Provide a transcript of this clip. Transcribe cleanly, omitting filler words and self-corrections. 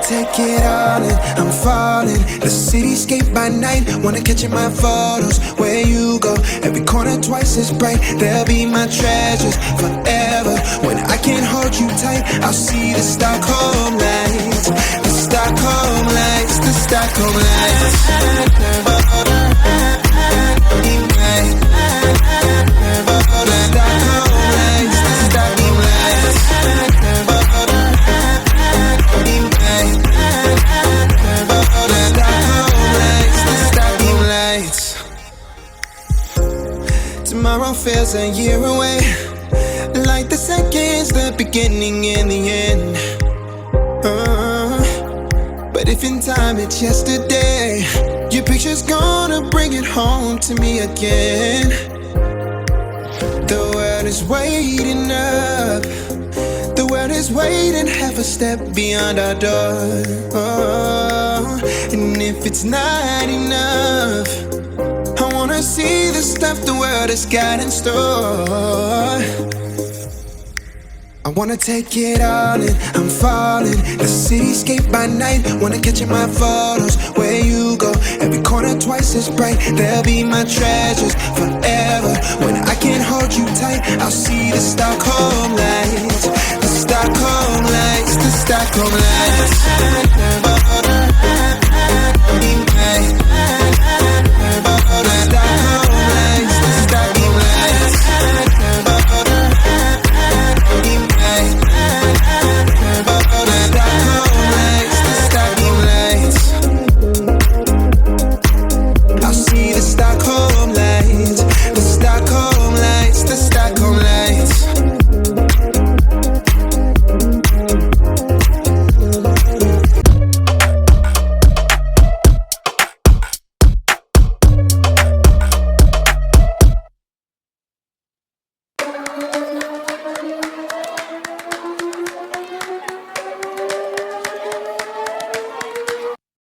Take it all in, I'm falling. The cityscape by night, wanna catch in my photos. Where you go, every corner twice as bright. They'll be my treasures forever. When I can't hold you tight, I'll see the Stockholm lights. The Stockholm lights, the Stockholm lights. Tomorrow feels a year away, like the seconds, the beginning and the end. But if in time it's yesterday, your picture's gonna bring it home to me again. The world is waiting up, the world is waiting half a step beyond our door. And if it's not enough, I wanna see the stuff the world has got in store. I wanna take it all in, I'm falling. The cityscape by night, wanna catch in my photos. Where you go, every corner twice as bright. They'll be my treasures forever. When I can't hold you tight, I'll see the Stockholm lights. The Stockholm lights, the Stockholm lights. I never